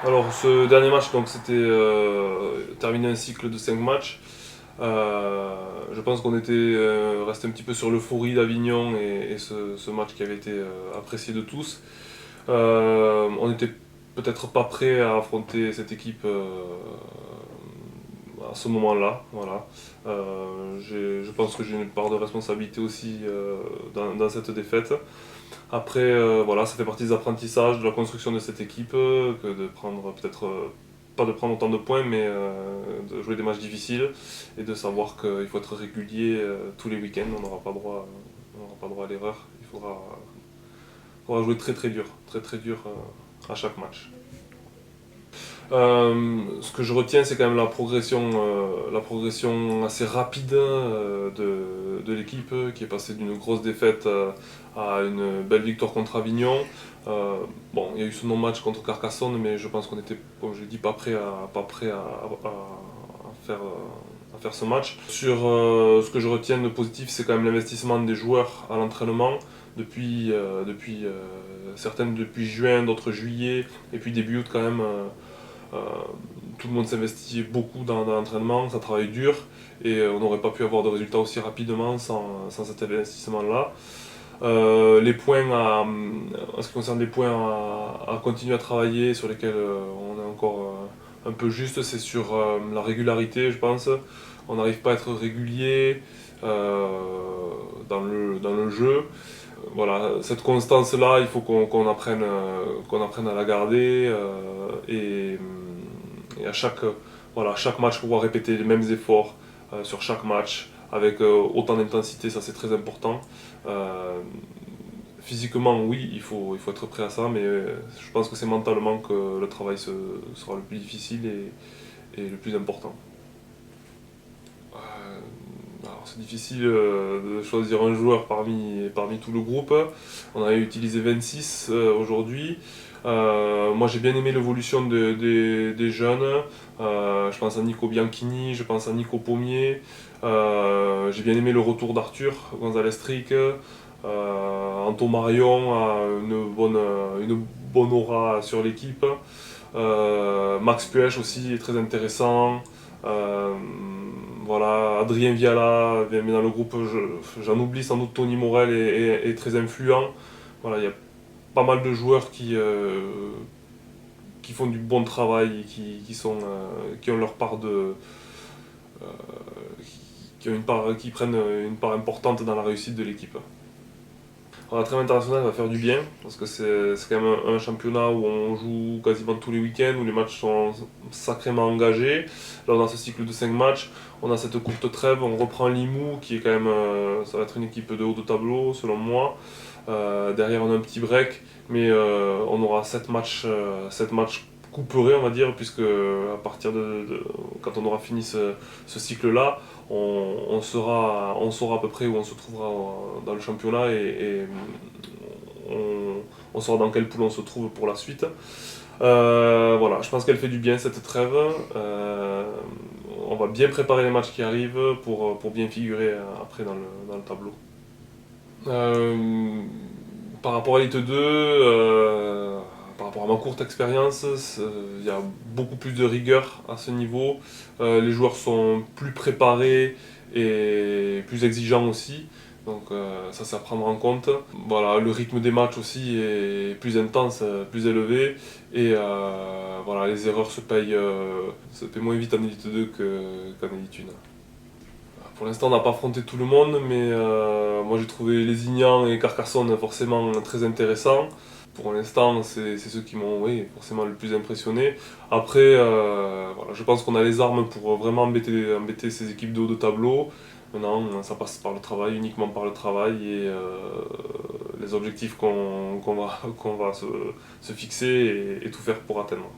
Alors ce dernier match, donc c'était terminé un cycle de 5 matchs. Je pense qu'on était resté un petit peu sur l'euphorie d'Avignon et ce match qui avait été apprécié de tous. On n'était peut-être pas prêt à affronter cette équipe à ce moment-là. Voilà. Je pense que j'ai une part de responsabilité aussi dans cette défaite. Après, voilà, ça fait partie des apprentissages, de la construction de cette équipe, que de prendre peut-être, pas de prendre autant de points, mais de jouer des matchs difficiles et de savoir qu'il faut être régulier tous les week-ends. On n'aura pas droit à l'erreur. Il faudra jouer très très dur à chaque match. Ce que je retiens, c'est quand même la progression assez rapide de l'équipe qui est passée d'une grosse défaite à une belle victoire contre Avignon. Bon, il y a eu ce non-match contre Carcassonne, mais je pense qu'on était, comme je l'ai dit, pas prêt à faire ce match. Sur ce que je retiens de positif, c'est quand même l'investissement des joueurs à l'entraînement depuis certaines depuis juin, d'autres juillet, et puis début août quand même. Euh, Tout le monde s'investit beaucoup dans l'entraînement, ça travaille dur et on n'aurait pas pu avoir de résultats aussi rapidement sans cet investissement-là. Les points en ce qui concerne les points à continuer à travailler, sur lesquels on est encore un peu juste, c'est sur la régularité, je pense. On n'arrive pas à être régulier dans le jeu. Voilà, cette constance-là, il faut qu'on apprenne à la garder et à chaque match pouvoir répéter les mêmes efforts sur chaque match avec autant d'intensité, ça c'est très important. Euh, Physiquement, oui, il faut être prêt à ça, mais je pense que c'est mentalement que le travail sera le plus difficile et le plus important. Alors c'est difficile de choisir un joueur parmi tout le groupe. On a utilisé 26 aujourd'hui. Moi j'ai bien aimé l'évolution des jeunes. Je pense à Nico Bianchini, je pense à Nico Pommier. J'ai bien aimé le retour d'Arthur Gonzalez Strick. Anto Marion a une bonne aura sur l'équipe. Max Puech aussi est très intéressant. Euh, voilà, Adrien Viala vient dans le groupe, j'en oublie sans doute Tony Morel est très influent. Voilà, il y a pas mal de joueurs qui font du bon travail, qui ont leur part euh, qui prennent une part importante dans la réussite de l'équipe. La trêve internationale va faire du bien parce que c'est quand même un championnat où on joue quasiment tous les week-ends, où les matchs sont sacrément engagés. Là, on a ce cycle de 5 matchs, on a cette courte trêve, on reprend Limoux qui est quand même, ça va être une équipe de haut de tableau selon moi. Derrière, on a un petit break, mais on aura 7 matchs couperés, on va dire, puisque à partir quand on aura fini ce cycle-là, on saura à peu près où on se trouvera dans le championnat et on saura dans quelle poule on se trouve pour la suite. Voilà, je pense qu'elle fait du bien cette trêve. On va bien préparer les matchs qui arrivent pour bien figurer après dans le tableau. Euh, Par rapport à l'Elite 2, par rapport à ma courte expérience, il y a beaucoup plus de rigueur à ce niveau. Les joueurs sont plus préparés et plus exigeants aussi. Donc ça c'est à prendre en compte. Voilà, le rythme des matchs aussi est plus intense, plus élevé. Et voilà, les erreurs se payent moins vite en Elite 2 qu'en Elite 1. Pour l'instant, on n'a pas affronté tout le monde, mais moi j'ai trouvé Lézignan et Carcassonne forcément très intéressants. Pour l'instant, c'est ceux qui m'ont oui, forcément le plus impressionné. Après, voilà, je pense qu'on a les armes pour vraiment embêter ces équipes de haut de tableau. Maintenant, ça passe par le travail, uniquement par le travail et les objectifs qu'on va se fixer et tout faire pour atteindre.